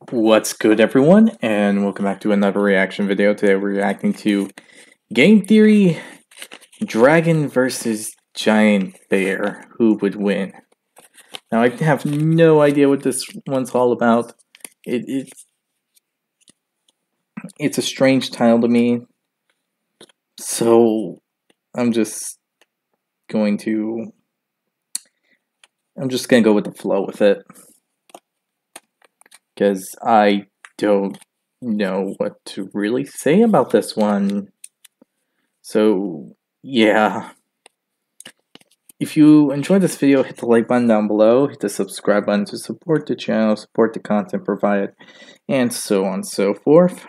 What's good, everyone, and welcome back to another reaction video. Today we're reacting to Game Theory, Dragon versus Giant Bear. Who would win? Now, I have no idea what this one's all about. It's a strange title to me, so I'm just going to go with the flow with it, because I don't know what to really say about this one. So, yeah. If you enjoyed this video, hit the like button down below, hit the subscribe button to support the channel, support the content provided, and so on and so forth.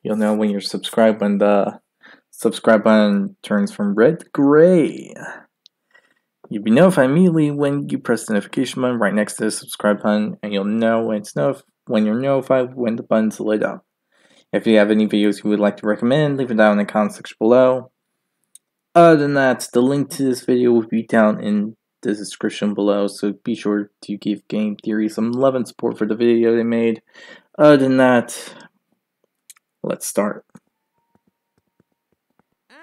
You'll know when you're subscribed when the subscribe button turns from red to gray. You'll be notified immediately when you press the notification button right next to the subscribe button, and you'll know when you're notified when the button's lit up. If you have any videos you would like to recommend, leave it down in the comment section below. Other than that, the link to this video will be down in the description below, so be sure to give Game Theory some love and support for the video they made. Other than that, let's start.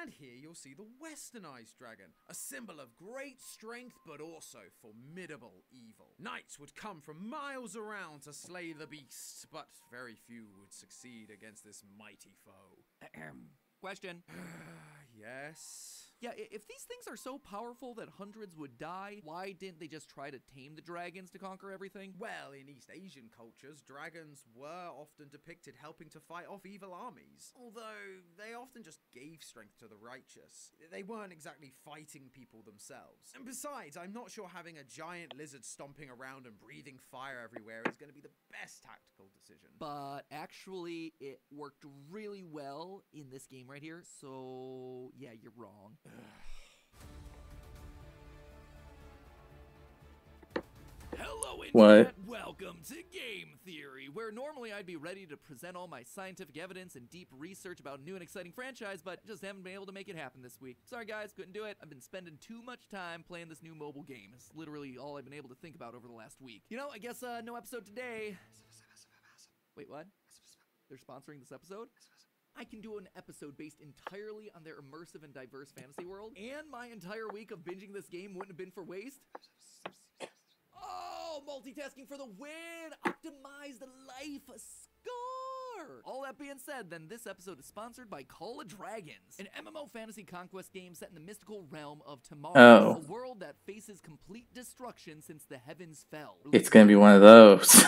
And here you'll see the westernized dragon, a symbol of great strength but also formidable evil. Knights would come from miles around to slay the beast, but very few would succeed against this mighty foe. Question. Yes? Yeah, if these things are so powerful that hundreds would die, why didn't they just try to tame the dragons to conquer everything? Well, in East Asian cultures, dragons were often depicted helping to fight off evil armies. Although, they often just gave strength to the righteous. They weren't exactly fighting people themselves. And besides, I'm not sure having a giant lizard stomping around and breathing fire everywhere is going to be the best tactical decision. But actually, it worked really well in this game right here, so yeah, you're wrong. Hello, Internet! Welcome to Game Theory, where normally I'd be ready to present all my scientific evidence and deep research about a new and exciting franchise, but just haven't been able to make it happen this week. Sorry guys, couldn't do it. I've been spending too much time playing this new mobile game. It's literally all I've been able to think about over the last week. You know, I guess no episode today. Wait, what? They're sponsoring this episode? I can do an episode based entirely on their immersive and diverse fantasy world, and my entire week of binging this game wouldn't have been for waste? Oh, multitasking for the win! Optimize the life! Score! All that being said, then this episode is sponsored by Call of Dragons, an MMO fantasy conquest game set in the mystical realm of tomorrow, a world that faces complete destruction since the heavens fell. It's gonna be one of those.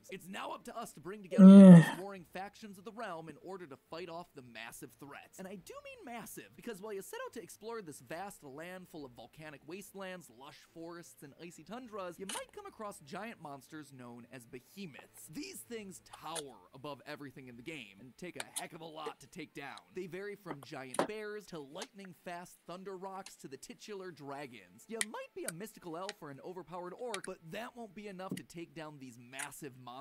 It's now up to us to bring together the most warring factions of the realm in order to fight off the massive threats. And I do mean massive, because while you set out to explore this vast land full of volcanic wastelands, lush forests, and icy tundras, you might come across giant monsters known as behemoths. These things tower above everything in the game, and take a heck of a lot to take down. They vary from giant bears to lightning-fast thunder rocks to the titular dragons. You might be a mystical elf or an overpowered orc, but that won't be enough to take down these massive monsters.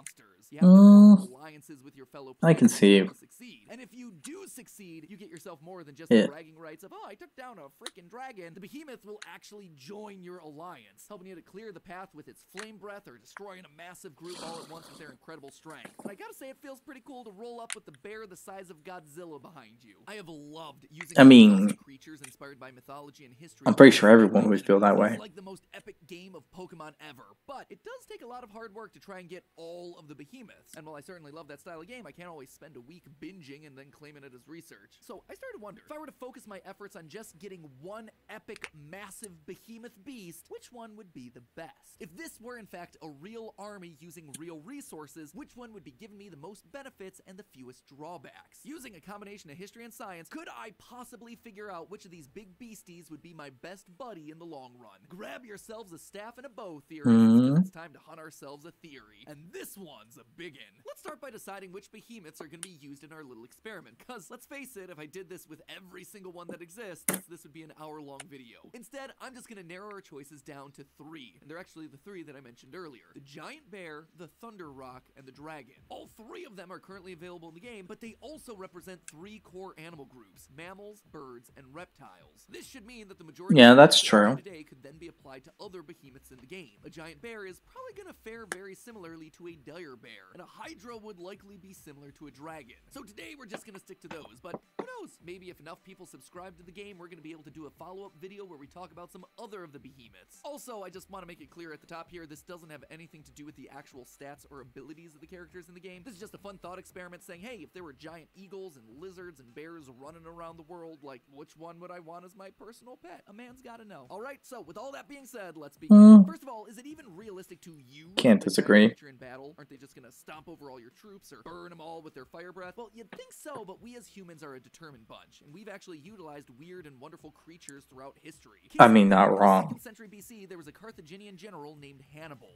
You have to form alliances with your fellow players. I can see you. Succeed. And if you do succeed, you get yourself more than just the bragging rights of, oh, I took down a freaking dragon. The behemoth will actually join your alliance, helping you to clear the path with its flame breath or destroying a massive group all at once with their incredible strength. And I gotta say, it feels pretty cool to roll up with the bear the size of Godzilla behind you. I have loved using creatures inspired by mythology and history. I'm pretty sure everyone would feel that way. It's like the most epic game of Pokemon ever, but it does take a lot of hard work to try and get all of the behemoths. And while I certainly love that style of game, I can't always spend a week binging and then claiming it as research. So I started to wonder, if I were to focus my efforts on just getting one epic, massive behemoth beast, which one would be the best? If this were in fact a real army using real resources, which one would be giving me the most benefits and the fewest drawbacks? Using a combination of history and science, could I possibly figure out which of these big beasties would be my best buddy in the long run? Grab yourselves a staff and a bow, theorists, because it's time to hunt ourselves a theory. And this this one's a biggin'. Let's start by deciding which behemoths are gonna be used in our little experiment, cause let's face it, if I did this with every single one that exists, this would be an hour-long video. Instead, I'm just gonna narrow our choices down to 3, and they're actually the 3 that I mentioned earlier. The giant bear, the thunder rock, and the dragon. All 3 of them are currently available in the game, but they also represent 3 core animal groups: mammals, birds, and reptiles. This should mean that the majority Yeah, of that's the true. today could then be applied to other behemoths in the game. A giant bear is probably gonna fare very similarly to a dire bear, and a hydra would likely be similar to a dragon. So today we're just gonna stick to those, but who knows? Maybe if enough people subscribe to the game, we're gonna be able to do a follow-up video where we talk about some other of the behemoths. Also, I just want to make it clear at the top here, this doesn't have anything to do with the actual stats or abilities of the characters in the game. This is just a fun thought experiment saying, hey, if there were giant eagles and lizards and bears running around the world, like, which one would I want as my personal pet? A man's gotta know. Alright, so with all that being said, let's begin. First of all, is it even realistic to use Can't a giant disagree. creature in battle? Aren't they just gonna stomp over all your troops or burn them all with their fire breath? Well, you'd think so, but we as humans are a determined bunch, and we've actually utilized weird and wonderful creatures throughout history. I mean, not In the wrong. 2nd century BC, there was a Carthaginian general named Hannibal.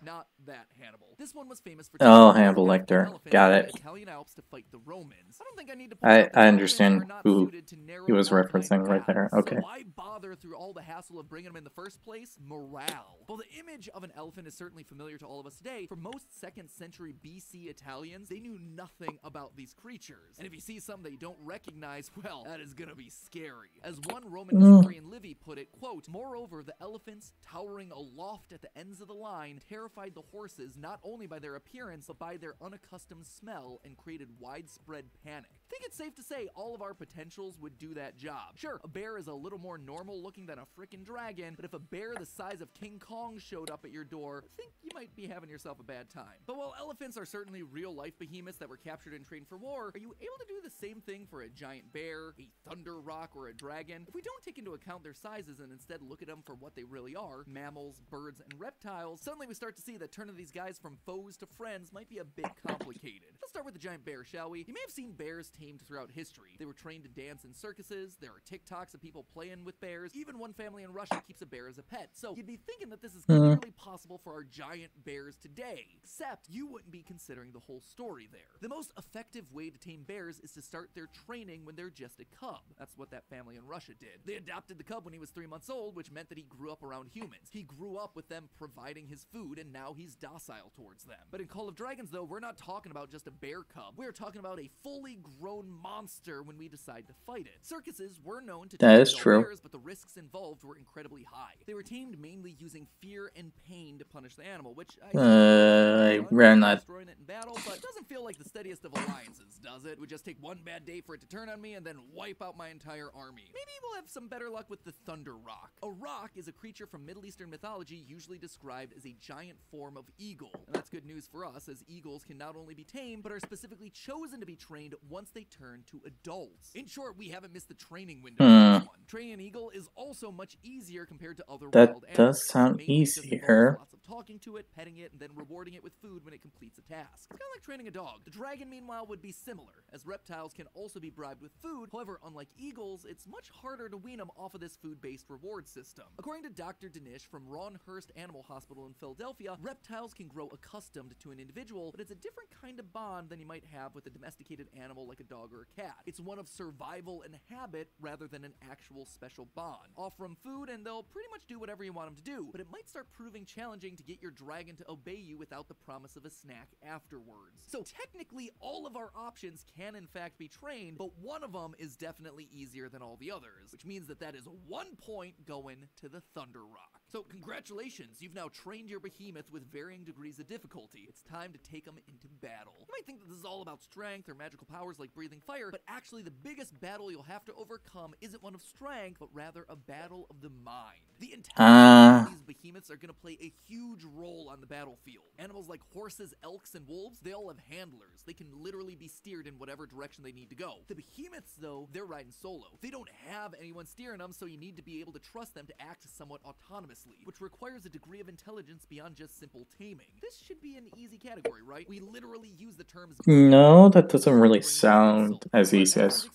Not that Hannibal. This one was famous for Oh, taking Hannibal African Lecter. elephants Got to it. the Italian Alps to fight the Romans. I don't think I need to point out that I elephants understand are not who suited to narrow he was all kinds of referencing right there. paths. Okay. So why bother through all the hassle of bringing them in the first place? Morale. Well, the image of an elephant is certainly familiar to all of us today. For most 2nd century BC Italians, they knew nothing about these creatures. And if you see something that you don't recognize, well, that is gonna be scary. As one Roman historian Livy put it, quote, "Moreover, the elephants, towering aloft at the ends of the line, terrified the horses not only by their appearance, but by their unaccustomed smell, and created widespread panic." I think it's safe to say all of our potentials would do that job. Sure, a bear is a little more normal looking than a frickin' dragon, but if a bear the size of King Kong showed up at your door, I think you might be having yourself a bad time. But while elephants are certainly real-life behemoths that were captured and trained for war, are you able to do the same thing for a giant bear, a thunder rock, or a dragon? If we don't take into account their sizes and instead look at them for what they really are, mammals, birds, and reptiles, suddenly we start to see that turning these guys from foes to friends might be a bit complicated. Let's start with the giant bear, shall we? You may have seen bears tamed throughout history. They were trained to dance in circuses, there are TikToks of people playing with bears, even one family in Russia keeps a bear as a pet. So you'd be thinking that this is clearly possible for our giant bears today, except you wouldn't be considering the whole story there. The most effective way to tame bears is to start their training when they're just a cub. That's what that family in Russia did. They adopted the cub when he was 3 months old, which meant that he grew up around humans. He grew up with them providing his food, and now he's docile towards them. But in Call of Dragons, though, we're not talking about just a bear cub. We're talking about a fully grown monster when we decide to fight it. Circuses were known to That tame is adult true. bears, but the risks involved were incredibly high. They were tamed mainly using fear and pain to punish the animal, which I ran that. destroying it in battle, but doesn't feel like the steadiest of alliances, does it? It would just take one bad day for it to turn on me and then wipe out my entire army. Maybe we'll have some better luck with the Thunder Rock. A rock is a creature from Middle Eastern mythology usually described as a giant form of eagle. And that's good news for us, as eagles can not only be tamed, but are specifically chosen to be trained once they turn to adults. In short, we haven't missed the training window for this one. Training an eagle is also much easier compared to other That wild animals. does sound Mainly just involves easier. lots of talking to it, petting it, and then rewarding it with food when it completes a task. It's kind of like training a dog. The dragon, meanwhile, would be similar, as reptiles can also be bribed with food. However, unlike eagles, it's much harder to wean them off of this food-based reward system. According to Dr. Danish from Ronhurst Animal Hospital in Philadelphia, reptiles can grow accustomed to an individual, but it's a different kind of bond than you might have with a domesticated animal like a dog or a cat. It's one of survival and habit rather than an actual special bond. Offer them food and they'll pretty much do whatever you want them to do, but it might start proving challenging to get your dragon to obey you without the promise of a snack afterwards. So technically, all of our options can in fact be trained, but one of them is definitely easier than all the others, which means that that is 1 point going to the Thunder Rock. So congratulations, you've now trained your behemoth with varying degrees of difficulty. It's time to take them into battle. You might think that this is all about strength or magical powers like breathing fire, but actually the biggest battle you'll have to overcome isn't one of strength, but rather a battle of the mind. The intelligence of these behemoths are going to play a huge role on the battlefield. Animals like horses, elks, and wolves, they all have handlers. They can literally be steered in whatever direction they need to go. The behemoths, though, they're riding solo. They don't have anyone steering them, so you need to be able to trust them to act somewhat autonomously, which requires a degree of intelligence beyond just simple taming. This should be an easy category, right? We literally use the terms No, that doesn't really sound as easy as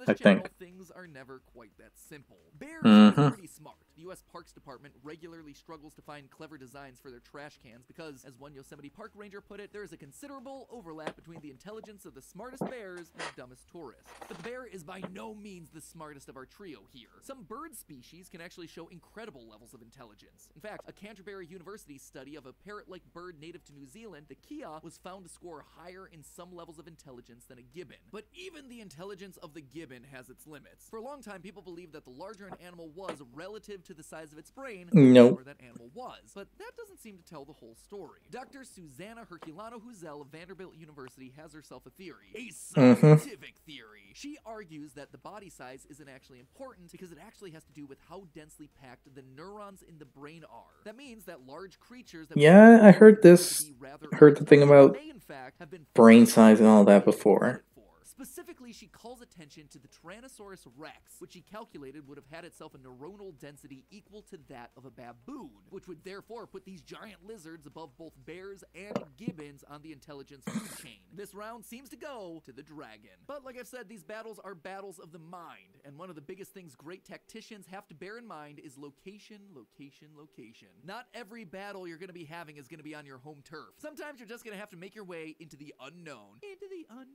I think. things are never quite that simple. Bears are pretty smart. the U.S. Parks Department regularly struggles to find clever designs for their trash cans because, as one Yosemite Park ranger put it, there is a considerable overlap between the intelligence of the smartest bears and the dumbest tourists. But the bear is by no means the smartest of our trio here. Some bird species can actually show incredible levels of intelligence. In fact, a Canterbury University study of a parrot-like bird native to New Zealand, the kea, was found to score higher in some levels of intelligence than a gibbon. But even the intelligence of the gibbon has its limits. For a long time, people believed that the larger an animal was relative to the size of its brain, the smaller that animal was. But that doesn't seem to tell the whole story. Dr. Susanna Herculano-Huzel of Vanderbilt University has herself a theory, a scientific theory. She argues that the body size isn't actually important because it actually has to do with how densely packed the neurons in the brain are. That means that large creatures that I heard the thing about may in fact have been brain size and all that before. Specifically, she calls attention to the Tyrannosaurus rex, which she calculated would have had itself a neuronal density equal to that of a baboon, which would therefore put these giant lizards above both bears and gibbons on the intelligence food chain. This round seems to go to the dragon. But like I've said, these battles are battles of the mind, and one of the biggest things great tacticians have to bear in mind is location, location, location. Not every battle you're going to be having is going to be on your home turf. Sometimes you're just going to have to make your way into the unknown. Into the unknown!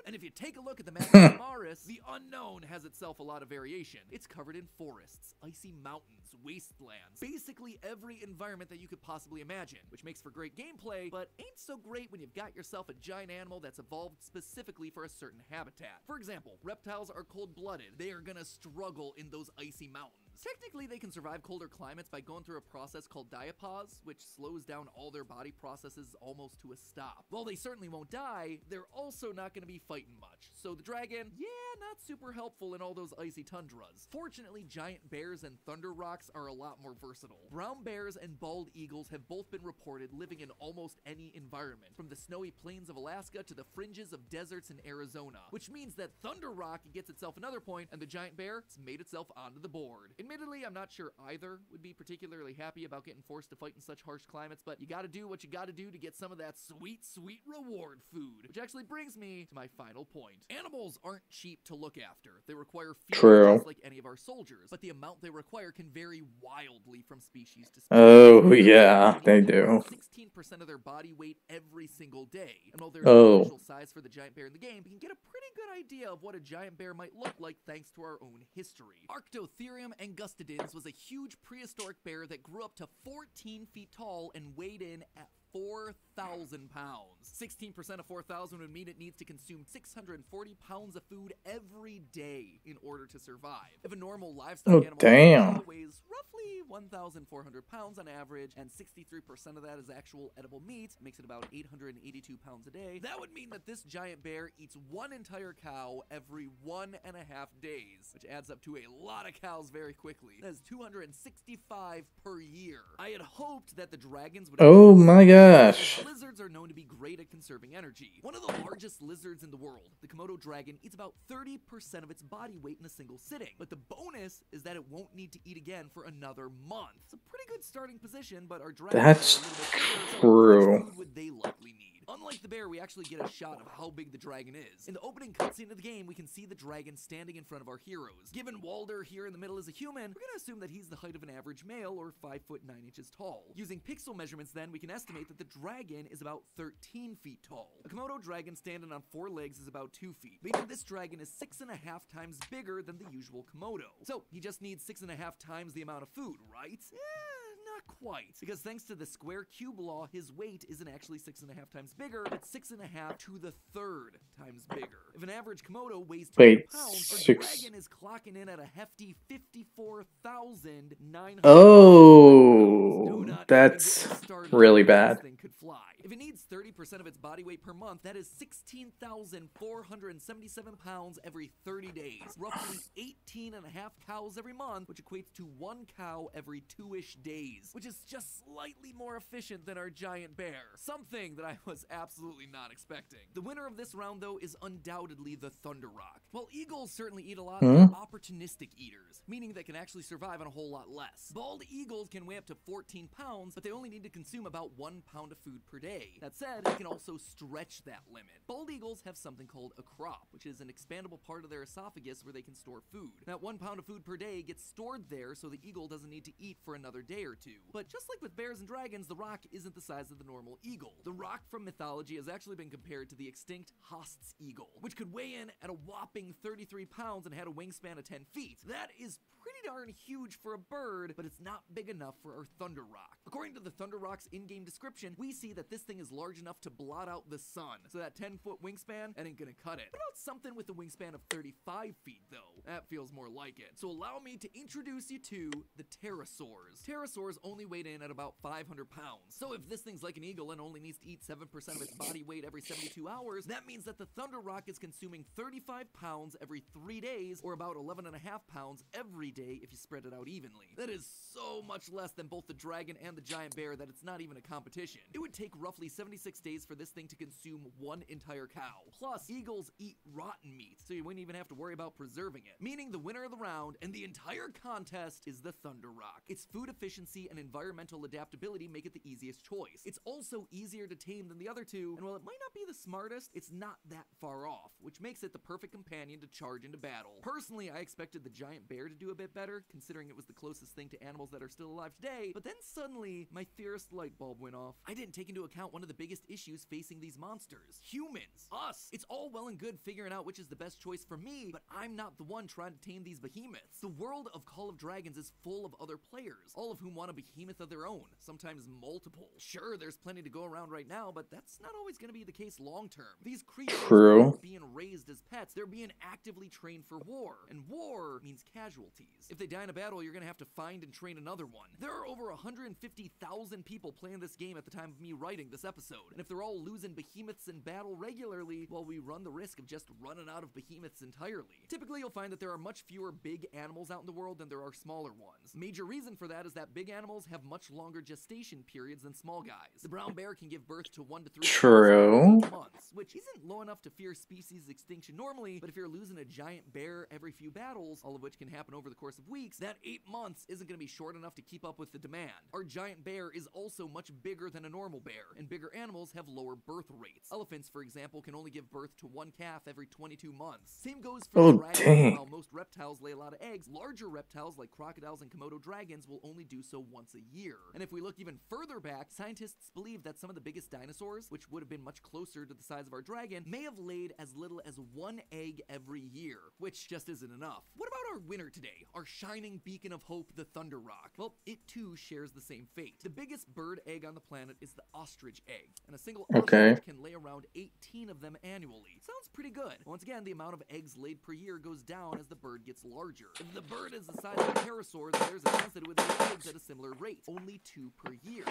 And if you take a look at the map of Maris, the unknown has itself a lot of variation. It's covered in forests, icy mountains, wastelands, basically every environment that you could possibly imagine, which makes for great gameplay, but ain't so great when you've got yourself a giant animal that's evolved specifically for a certain habitat. For example, reptiles are cold-blooded. They are gonna struggle in those icy mountains. Technically, they can survive colder climates by going through a process called diapause, which slows down all their body processes almost to a stop. While they certainly won't die, they're also not going to be fighting much. So the dragon, not super helpful in all those icy tundras. Fortunately, giant bears and thunder rocks are a lot more versatile. Brown bears and bald eagles have both been reported living in almost any environment, from the snowy plains of Alaska to the fringes of deserts in Arizona, which means that Thunder Rock gets itself another point, and the giant bear has made itself onto the board. Admittedly, I'm not sure either would be particularly happy about getting forced to fight in such harsh climates, but you gotta do what you gotta do to get some of that sweet, sweet reward food. Which actually brings me to my final point. Animals aren't cheap to look after. They require feeding just like any of our soldiers, but the amount they require can vary wildly from species to species. Oh, yeah, they do. 16% of their body weight every single day. And while there's no official size for the giant bear in the game, we can get a pretty good idea of what a giant bear might look like thanks to our own history. Arctotherium angustidens was a huge prehistoric bear that grew up to 14 feet tall and weighed in at 4,000 pounds. 16% of 4,000 would mean it needs to consume 640 pounds of food every day in order to survive. If a normal livestock animal weighs roughly 1,400 pounds on average, and 63% of that is actual edible meat, makes it about 882 pounds a day, that would mean that this giant bear eats one entire cow every 1.5 days, which adds up to a lot of cows very quickly. That is 265 per year. I had hoped that the dragons would... Oh my god. Lizards are known to be great at conserving energy. One of the largest lizards in the world, the Komodo dragon, eats about 30% of its body weight in a single sitting. But the bonus is that it won't need to eat again for another month. It's a pretty good starting position, but our dragons That's are a little bit bigger, so how much food would they likely need? Unlike the bear, we actually get a shot of how big the dragon is. In the opening cutscene of the game, we can see the dragon standing in front of our heroes. Given Walder here in the middle is a human, we're gonna assume that he's the height of an average male, or 5 foot 9 inches tall. Using pixel measurements then, we can estimate that the dragon is about 13 feet tall. A Komodo dragon standing on 4 legs is about 2 feet, meaning this dragon is 6.5 times bigger than the usual Komodo. So, he just needs 6.5 times the amount of food, right? Not quite, because thanks to the square cube law, his weight isn't actually 6.5 times bigger, but 6.5 to the 3rd times bigger. If an average Komodo weighs 200 pounds, our dragon is clocking in at a hefty 54,900 pounds. That's really bad. Could fly. If it needs 30% of its body weight per month, that is 16,477 pounds every 30 days. Roughly 18.5 cows every month, which equates to 1 cow every 2-ish days, which is just slightly more efficient than our giant bear. Something that I was absolutely not expecting. The winner of this round, though, is undoubtedly the Thunder Rock. While eagles certainly eat a lot, they're opportunistic eaters, meaning they can actually survive on a whole lot less. Bald eagles can weigh up to 14 pounds, but they only need to consume about 1 pound of food per day. day. That said, they can also stretch that limit. Bald eagles have something called a crop, which is an expandable part of their esophagus where they can store food. That 1 pound of food per day gets stored there so the eagle doesn't need to eat for another day or two. But just like with bears and dragons, the roc isn't the size of the normal eagle. The roc from mythology has actually been compared to the extinct Haast's eagle, which could weigh in at a whopping 33 pounds and had a wingspan of 10 feet. That is pretty darn huge for a bird, but it's not big enough for our thunder roc. According to the thunder roc's in-game description, we see that this thing is large enough to blot out the sun. So that 10-foot wingspan, that ain't gonna cut it. What about something with a wingspan of 35 feet though? That feels more like it. So allow me to introduce you to the pterosaurs. Pterosaurs only weighed in at about 500 pounds. So if this thing's like an eagle and only needs to eat 7% of its body weight every 72 hours, that means that the thunder roc is consuming 35 pounds every 3 days, or about 11.5 pounds every day if you spread it out evenly. That is so much less than both the dragon and the giant bear that it's not even a competition. It would take roughly 76 days for this thing to consume 1 entire cow. Plus, eagles eat rotten meat, so you wouldn't even have to worry about preserving it. Meaning the winner of the round and the entire contest is the thunder roc. Its food efficiency and environmental adaptability make it the easiest choice. It's also easier to tame than the other two, and while it might not be the smartest, it's not that far off, which makes it the perfect companion to charge into battle. Personally, I expected the giant bear to do a bit better, considering it was the closest thing to animals that are still alive today, but then suddenly, my theorist light bulb went off. I didn't take into account one of the biggest issues facing these monsters. Humans. Us. It's all well and good figuring out which is the best choice for me, but I'm not the one trying to tame these behemoths. The world of Call of Dragons is full of other players, all of whom want a behemoth of their own, sometimes multiple. Sure, there's plenty to go around right now, but that's not always going to be the case long term. These creatures aren't being raised as pets, they're being actively trained for war, and war means casualties. If they die in a battle, you're going to have to find and train another one. There are over 150,000 people playing this game at the time of me writing this episode, and if they're all losing behemoths in battle regularly, well, we run the risk of just running out of behemoths entirely. Typically, you'll find that there are much fewer big animals out in the world than there are smaller ones. Major reason for that is that big animals have much longer gestation periods than small guys. The brown bear can give birth to 1 to 3 months, which isn't low enough to fear species extinction normally, but if you're losing a giant bear every few battles, all of which can happen over the course of weeks, that 8 months isn't going to be short enough to keep up with the demand. Our giant bear is also much bigger than a normal bear, and bigger animals have lower birth rates. Elephants, for example, can only give birth to 1 calf every 22 months. Same goes for dragons. While most reptiles lay a lot of eggs, larger reptiles like crocodiles and Komodo dragons will only do so once a year. And if we look even further back, scientists believe that some of the biggest dinosaurs, which would have been much closer to the size of our dragon, may have laid as little as 1 egg every year, which just isn't enough. What about our winner today, our shining beacon of hope, the thunder roc? Well, it too shares the same fate. The biggest bird egg on the planet is the ostrich egg, and a single ostrich can lay around 18 of them annually. Sounds pretty good. Once again, the amount of eggs laid per year goes down as the bird gets larger. If the bird is the size of a pterosaur, then there's a chance that it would lay eggs at a similar rate, only 2 per year.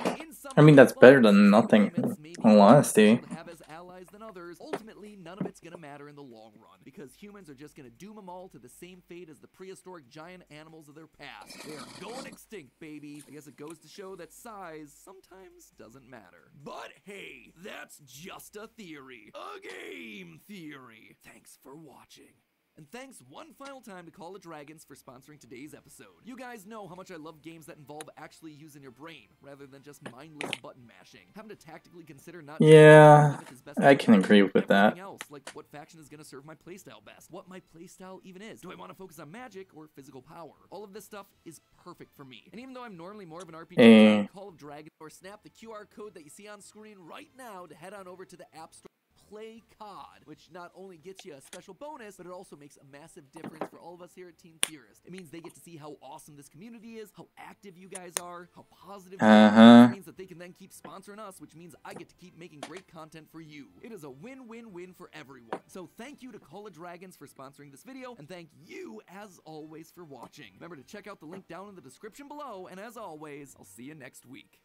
I mean, that's better than nothing, in all honesty. Have as allies than others. Ultimately, none of it's gonna matter in the long run, because humans are just gonna doom them all to the same fate as the prehistoric giant animals of their past. They are going extinct, baby. I guess it goes to show that size sometimes doesn't matter. But hey, that's just a theory. A game theory. Thanks for watching. And thanks one final time to Call of Dragons for sponsoring today's episode. You guys know how much I love games that involve actually using your brain, rather than just mindless button mashing. Having to tactically consider not I can agree with that. Else, like what faction is going to serve my playstyle best, what my playstyle even is. Do I want to focus on magic or physical power? All of this stuff is perfect for me. And even though I'm normally more of an RPG, Call of Dragons, or snap the QR code that you see on screen right now to head on over to the App Store. Play COD, which not only gets you a special bonus, but it also makes a massive difference for all of us here at Team Theorist. It means they get to see how awesome this community is, how active you guys are, how positive you are. It means that they can then keep sponsoring us, which means I get to keep making great content for you. It is a win-win-win for everyone. So thank you to Call of Dragons for sponsoring this video, and thank you, as always, for watching. Remember to check out the link down in the description below, and as always, I'll see you next week.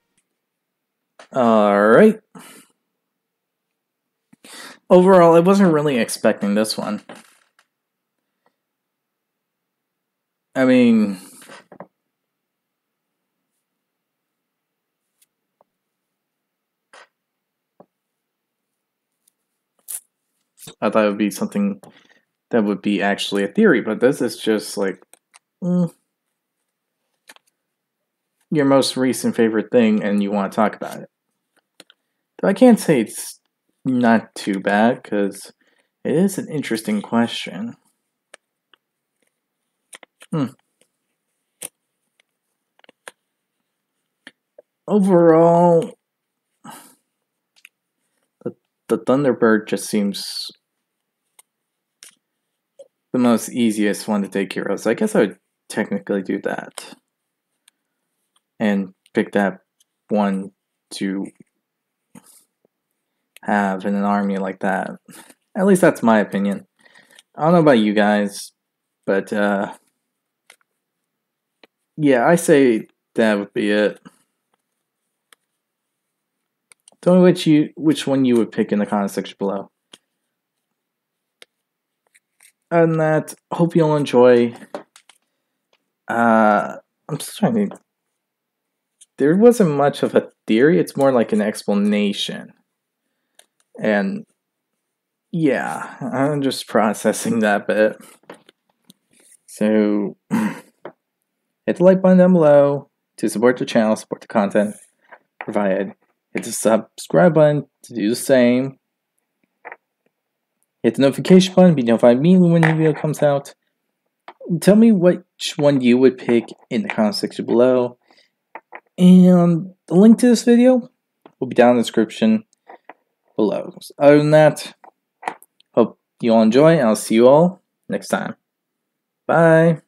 Alright. Overall, I wasn't really expecting this one. I mean, I thought it would be something that would be actually a theory, but this is just like your most recent favorite thing and you want to talk about it. But I can't say it's not too bad, because it is an interesting question. Overall, the Thunderbird just seems the most easiest one to take care of. So I guess I would technically do that. And pick that one to have in an army like that. At least that's my opinion. I don't know about you guys, but yeah, I say that would be it. Tell me which one you would pick in the comment section below. Other than that, hope you'll enjoy. I'm just trying to. There wasn't much of a theory. It's more like an explanation. And yeah, I'm just processing that bit. So hit the like button down below to support the channel, support the content provided. Hit the subscribe button to do the same. Hit the notification button to be notified immediately when the video comes out. Tell me which one you would pick in the comment section below. And the link to this video will be down in the description below. So other than that, hope you all enjoy, and I'll see you all next time. Bye.